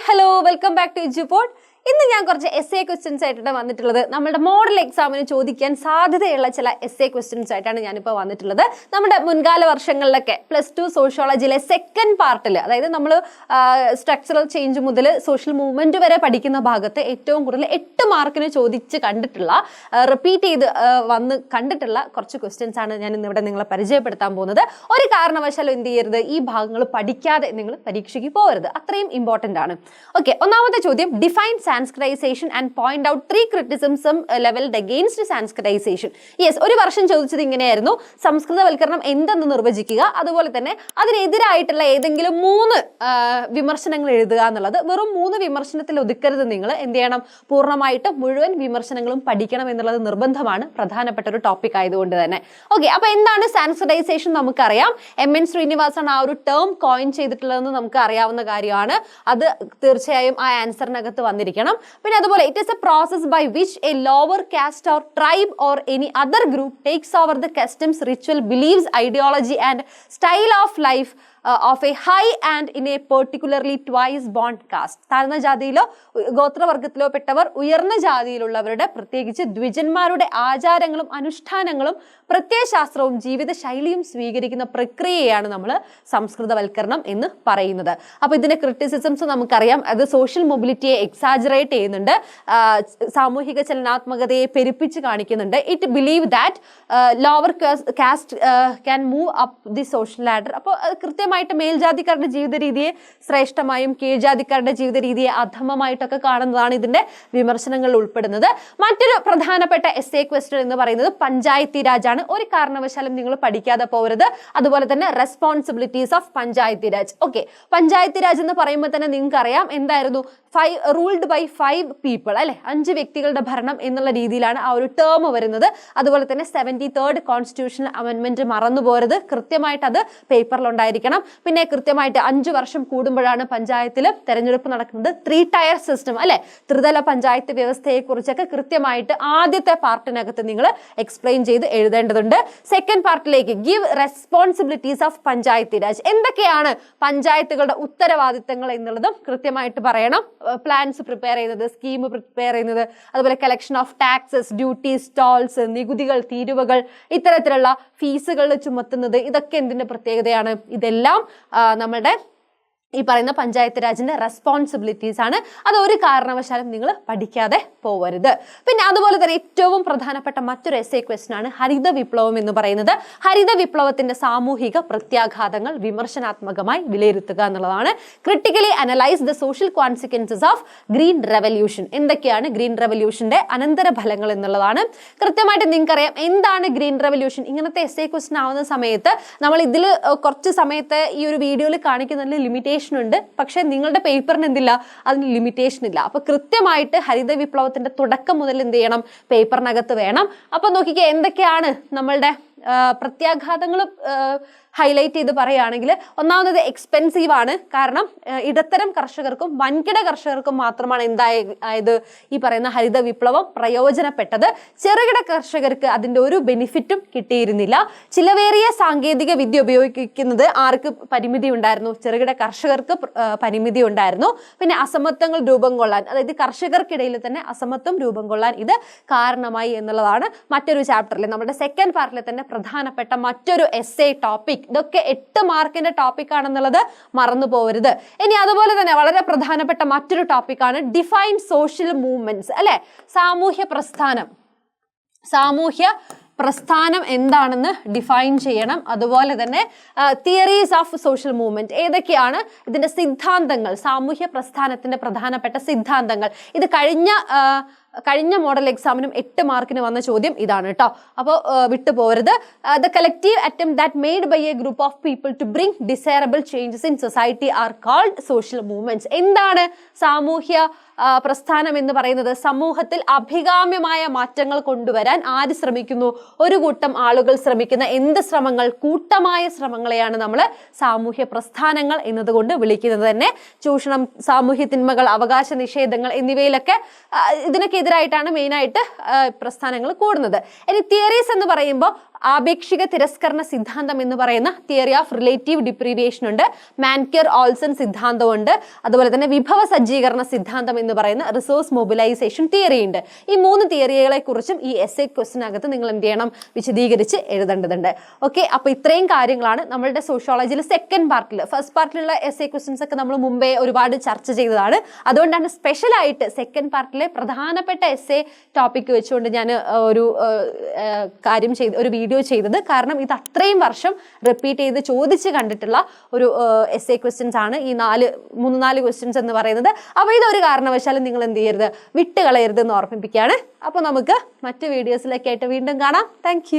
Hello welcome back to Edupod. ഇന്ന് ഞാൻ കുറച്ച് എസ് എ ക്വസ്റ്റ്യൻസ് ആയിട്ടാണ് വന്നിട്ടുള്ളത്. നമ്മുടെ മോഡൽ എക്സാമിന് ചോദിക്കാൻ സാധ്യതയുള്ള ചില എസ് എ ക്വസ്റ്റ്യൻസ് ആയിട്ടാണ് ഞാനിപ്പോൾ വന്നിട്ടുള്ളത്. നമ്മുടെ മുൻകാല വർഷങ്ങളിലൊക്കെ +2 സോഷ്യോളജിയിലെ സെക്കൻഡ് പാർട്ടിൽ, അതായത് നമ്മൾ സ്ട്രക്ചറൽ ചേഞ്ച് മുതൽ സോഷ്യൽ മൂവ്മെന്റ് വരെ പഠിക്കുന്ന ഭാഗത്ത് ഏറ്റവും കൂടുതൽ 8 മാർക്കിന് ചോദിച്ച് കണ്ടിട്ടുള്ള, റിപ്പീറ്റ് ചെയ്ത് വന്ന് കണ്ടിട്ടുള്ള കുറച്ച് ക്വസ്റ്റ്യൻസ് ആണ് ഞാൻ ഇന്നിവിടെ നിങ്ങളെ പരിചയപ്പെടുത്താൻ പോകുന്നത്. ഒരു കാരണവശാലും എന്ത് ചെയ്യരുത്, ഈ ഭാഗങ്ങൾ പഠിക്കാതെ നിങ്ങൾ പരീക്ഷയ്ക്ക് പോകരുത്, അത്രയും ഇമ്പോർട്ടൻ്റ് ആണ്. ഓക്കെ, ഒന്നാമത്തെ ചോദ്യം, define Sanskritization and point out 3 criticism leveled against Sanskritization. Yes, ഒരു വർഷം ചോദിച്ചത് ഇങ്ങനെയായിരുന്നു, സംസ്കൃതവൽക്കരണം എന്തെന്ന് നിർവചിക്കുക, അതുപോലെ തന്നെ അതിനെതിരായിട്ടുള്ള ഏതെങ്കിലും 3 വിമർശനങ്ങൾ എഴുതുക എന്നുള്ളത്. വെറും 3 വിമർശനത്തിൽ ഒതുക്കരുത്, നിങ്ങൾ എന്ത് ചെയ്യണം, പൂർണ്ണമായിട്ടും മുഴുവൻ വിമർശനങ്ങളും പഠിക്കണം എന്നുള്ളത് നിർബന്ധമാണ്, പ്രധാനപ്പെട്ട ഒരു ടോപ്പിക് ആയതുകൊണ്ട് തന്നെ. ഓക്കെ, അപ്പൊ എന്താണ് സാൻസ്ക്രിറ്റൈസേഷൻ നമുക്കറിയാം. MN ശ്രീനിവാസൻ ആ ഒരു ടേം കോയിൻ ചെയ്തിട്ടുള്ളതെന്ന് നമുക്ക് അറിയാവുന്ന കാര്യമാണ്. അത് തീർച്ചയായും ആ ആൻസറിനകത്ത് വന്നിരിക്കണം. പിന്നെ അതുപോലെ it is a process by which a lower caste or tribe or any other group takes over the customs, ritual, beliefs, ideology and style of life of a high and in a particularly twice born caste. താഴ്ന്ന ജാതിയിലോ ഗോത്രവർഗത്തിലോ പെട്ടവർ ഉയർന്ന ജാതിയിലുള്ളവരുടെ, പ്രത്യേകിച്ച് ദ്വിജന്മാരുടെ ആചാരങ്ങളും അനുഷ്ഠാനങ്ങളും പ്രത്യയശാസ്ത്രവും ജീവിതശൈലിയും സ്വീകരിക്കുന്ന പ്രക്രിയയാണ് നമ്മൾ സംസ്കൃതവൽക്കരണം എന്ന് പറയുന്നത്. അപ്പോൾ ഇതിന്റെ ക്രിറ്റിസിസംസ് നമുക്കറിയാം. അത് സോഷ്യൽ മൊബിലിറ്റിയെ എക്സാജറേറ്റ് ചെയ്യുന്നുണ്ട്, സാമൂഹിക ചലനാത്മകതയെ പെരുപ്പിച്ച് കാണിക്കുന്നുണ്ട്. It believe that lower cast can move up the social ladder. അപ്പോൾ കൃത്യമായിട്ട് മേൽജാതിക്കാരുടെ ജീവിത രീതിയെ ശ്രേഷ്ഠമായും കീഴ്ജാതിക്കാരുടെ ജീവിത രീതിയെ അധമമായിട്ടൊക്കെ കാണുന്നതാണ് ഇതിന്റെ വിമർശനങ്ങളിൽ ഉൾപ്പെടുന്നത്. മറ്റൊരു പ്രധാനപ്പെട്ട എസ് എ ക്വസ്റ്റ്യൻ എന്ന് പറയുന്നത് പഞ്ചായത്തി രാജ് ആണ്. ഒരു കാരണവശാലും നിങ്ങൾ പഠിക്കാതെ പോകരുത്. അതുപോലെ തന്നെ responsibilities of Panchayati Raj. Okay, Panchayati Raj എന്ന് പറയുമ്പോൾ തന്നെ നിങ്ങൾക്ക് അറിയാം എന്തായിരുന്നു, റൂൾഡ് ബൈ 5 പീപ്പിൾ, അല്ലെ, 5 വ്യക്തികളുടെ ഭരണം എന്നുള്ള രീതിയിലാണ് ആ ഒരു ടേം വരുന്നത്. അതുപോലെ തന്നെ 73rd കോൺസ്റ്റിറ്റ്യൂഷണൽ അമെൻമെന്റ് മറന്നു പോരുത്, കൃത്യമായിട്ട് അത് പേപ്പറിൽ ഉണ്ടായിരിക്കണം. പിന്നെ കൃത്യമായിട്ട് 5 വർഷം കൂടുമ്പോഴാണ് പഞ്ചായത്തിൽ തെരഞ്ഞെടുപ്പ് നടക്കുന്നത്. 3 ടയർ സിസ്റ്റം, അല്ലെ, ത്രിതല പഞ്ചായത്ത് വ്യവസ്ഥയെ കുറിച്ചൊക്കെ കൃത്യമായിട്ട് ആദ്യത്തെ പാർട്ടിനകത്ത് നിങ്ങൾ എക്സ്പ്ലെയിൻ ചെയ്ത് എഴുതേണ്ടതുണ്ട്. Second പാർട്ടിലേക്ക് give responsibilities of Panchayati Raj, എന്തൊക്കെയാണ് പഞ്ചായത്തുകളുടെ ഉത്തരവാദിത്തങ്ങൾ എന്നുള്ളതും കൃത്യമായിട്ട് പറയണം. പ്ലാൻസ് പ്രിപ്പയർ ചെയ്യുന്നത്, സ്കീം പ്രിപ്പയർ ചെയ്യുന്നത്, അതുപോലെ കളക്ഷൻ ഓഫ് ടാക്സസ്, ഡ്യൂട്ടീസ്, ടോൾസ്, നികുതികൾ, തീരുവകൾ, ഇത്തരത്തിലുള്ള ഫീസുകൾ ചുമത്തുന്നത്, ഇതൊക്കെ എന്തിന്റെ പ്രത്യേകതയാണ്? ഇതെല്ലാം നമ്മുടെ ഈ പറയുന്ന പഞ്ചായത്ത് രാജിന്റെ റെസ്പോൺസിബിലിറ്റീസ് ആണ്. അത് ഒരു കാരണവശാലും നിങ്ങൾ പഠിക്കാതെ പോവരുത്. പിന്നെ അതുപോലെ തന്നെ ഏറ്റവും പ്രധാനപ്പെട്ട മറ്റൊരു എസ് എ ക്വസ്റ്റ്യൻ ആണ് ഹരിത വിപ്ലവം എന്ന് പറയുന്നത്. ഹരിത വിപ്ലവത്തിന്റെ സാമൂഹിക പ്രത്യാഘാതങ്ങൾ വിമർശനാത്മകമായി വിലയിരുത്തുക എന്നുള്ളതാണ്. Critically analyse the social consequences of green revolution. എന്തൊക്കെയാണ് ഗ്രീൻ റെവല്യൂഷന്റെ അനന്തര ഫലങ്ങൾ എന്നുള്ളതാണ്. കൃത്യമായിട്ട് നിങ്ങൾക്കറിയാം എന്താണ് ഗ്രീൻ റെവല്യൂഷൻ. ഇങ്ങനത്തെ എസ് എ ക്വസ്റ്റ്യൻ ആവുന്ന സമയത്ത് നമ്മൾ ഇതിൽ കുറച്ച് സമയത്ത് ഈ ഒരു വീഡിയോയിൽ കാണിക്കുന്നതിൽ ലിമിറ്റേഷൻ ഉണ്ട്, പക്ഷെ നിങ്ങളുടെ പേപ്പറിന് എന്തില്ല, അതിന് ലിമിറ്റേഷൻ ഇല്ല. അപ്പൊ കൃത്യമായിട്ട് ഹരിത വിപ്ലവത്തിന്റെ തുടക്കം മുതൽ എന്ത് ചെയ്യണം, പേപ്പറിനകത്ത് വേണം. അപ്പൊ നോക്കിക്കേ എന്തൊക്കെയാണ് നമ്മളുടെ പ്രത്യാഘാതങ്ങൾ ഹൈലൈറ്റ് ചെയ്ത് പറയുകയാണെങ്കിൽ, ഒന്നാമത് എക്സ്പെൻസീവ് ആണ്. കാരണം ഇടത്തരം കർഷകർക്കും വൻകിട കർഷകർക്കും മാത്രമാണ് എന്തായത് ഈ പറയുന്ന ഹരിത വിപ്ലവം പ്രയോജനപ്പെട്ടത്. ചെറുകിട കർഷകർക്ക് അതിന്റെ ഒരു ബെനിഫിറ്റും കിട്ടിയിരുന്നില്ല. ചിലവേറിയ സാങ്കേതിക വിദ്യ ഉപയോഗിക്കുന്നത് ആർക്ക് പരിമിതി ഉണ്ടായിരുന്നു? ചെറുകിട കർഷകർക്ക് പരിമിതി ഉണ്ടായിരുന്നു. പിന്നെ അസമത്വങ്ങൾ രൂപം കൊള്ളാൻ, അതായത് കർഷകർക്കിടയിൽ തന്നെ അസമത്വം രൂപം കൊള്ളാൻ ഇത് കാരണമായി എന്നുള്ളതാണ് മറ്റൊരു ചാപ്റ്ററിൽ, നമ്മുടെ സെക്കൻഡ് പാർട്ടിൽ തന്നെ പ്രധാനപ്പെട്ട മറ്റൊരു എസ് എ ടോപ്പിക്. ഇതൊക്കെ 8 മാർക്കിന്റെ ടോപ്പിക് ആണെന്നുള്ളത് മറന്നു പോകരുത്. ഇനി അതുപോലെ തന്നെ വളരെ പ്രധാനപ്പെട്ട മറ്റൊരു ടോപ്പിക്കാണ് ഡിഫൈൻ സോഷ്യൽ മൂവ്മെന്റ്സ്, അല്ലെ, സാമൂഹ്യ പ്രസ്ഥാനം എന്താണെന്ന് ഡിഫൈൻ ചെയ്യണം. അതുപോലെ തന്നെ തിയറീസ് ഓഫ് സോഷ്യൽ മൂവ്മെന്റ്, ഏതൊക്കെയാണ് ഇതിന്റെ സിദ്ധാന്തങ്ങൾ, സാമൂഹ്യ പ്രസ്ഥാനത്തിന്റെ പ്രധാനപ്പെട്ട സിദ്ധാന്തങ്ങൾ. ഇത് കഴിഞ്ഞ മോഡൽ എക്സാമിനും 8 മാർക്കിന് വന്ന ചോദ്യം ഇതാണ് കേട്ടോ. അപ്പോൾ വിട്ടുപോകരുത്. The collective attempt that made by a group of people to bring desirable changes in society are called social movements. എന്താണ് സാമൂഹ്യ പ്രസ്ഥാനം എന്ന് പറയുന്നത്? സമൂഹത്തിൽ അഭികാമ്യമായ മാറ്റങ്ങൾ കൊണ്ടുവരാൻ ആര് ശ്രമിക്കുന്നു? ഒരു കൂട്ടം ആളുകൾ ശ്രമിക്കുന്ന എന്ത് ശ്രമങ്ങൾ? കൂട്ടമായ ശ്രമങ്ങളെയാണ് നമ്മൾ സാമൂഹ്യ പ്രസ്ഥാനങ്ങൾ എന്നതുകൊണ്ട് വിളിക്കുന്നത് തന്നെ. ചൂഷണം, സാമൂഹ്യ തിന്മകൾ, അവകാശ നിഷേധങ്ങൾ എന്നിവയിലൊക്കെ ഇതിനൊക്കെ എതിരായിട്ടാണ് മെയിനായിട്ട് പ്രസ്ഥാനങ്ങൾ കൂടുന്നത്. ഇനി തിയറീസ് എന്ന് പറയുമ്പോൾ ആപേക്ഷിക തിരസ്കരണ സിദ്ധാന്തം എന്ന് പറയുന്ന തിയറി ഓഫ് റിലേറ്റീവ് ഡിപ്രീവിയേഷൻ ഉണ്ട്, മാൻകിയർ ഓൾസൺ സിദ്ധാന്തമുണ്ട്, അതുപോലെ തന്നെ വിഭവ സജ്ജീകരണ സിദ്ധാന്തം എന്ന് പറയുന്ന റിസോഴ്സ് മൊബിലൈസേഷൻ തിയറി ഉണ്ട്. ഈ 3 തിയറികളെ കുറിച്ചും ഈ എസ്സേ ക്വസ്റ്റിനകത്ത് നിങ്ങൾ എന്ത് ചെയ്യണം, വിശദീകരിച്ച് എഴുതേണ്ടതുണ്ട്. ഓക്കെ, അപ്പോൾ ഇത്രയും കാര്യങ്ങളാണ് നമ്മളുടെ സോഷ്യോളജിയിൽ സെക്കൻഡ് പാർട്ടിൽ. ഫസ്റ്റ് പാർട്ടിലുള്ള എസ്സേ ക്വസ്റ്റ്യൻസ് ഒക്കെ നമ്മൾ മുമ്പേ ഒരുപാട് ചർച്ച ചെയ്തതാണ്. അതുകൊണ്ടാണ് സ്പെഷ്യലായിട്ട് സെക്കൻഡ് പാർട്ടിലെ പ്രധാനപ്പെട്ട എസ്സേ ടോപ്പിക് വെച്ചുകൊണ്ട് ഞാൻ ഒരു വീഡിയോ ചെയ്തത്. കാരണം ഇത് അത്രയും വർഷം റിപ്പീറ്റ് ചെയ്ത് ചോദിച്ച് കണ്ടിട്ടുള്ള ഒരു എസ്സേ ക്വസ്റ്റ്യൻസ് ആണ് ഈ 3-4 ക്വസ്റ്റ്യൻസ് എന്ന് പറയുന്നത്. അപ്പോൾ ഇതൊരു കാരണവശാലും നിങ്ങൾ എന്ത് ചെയ്യരുത്, വിട്ടുകളയരുത് എന്ന് ഓർമ്മിപ്പിക്കുകയാണ്. അപ്പോൾ നമുക്ക് മറ്റു വീഡിയോസിലൊക്കെ ആയിട്ട് വീണ്ടും കാണാം. താങ്ക്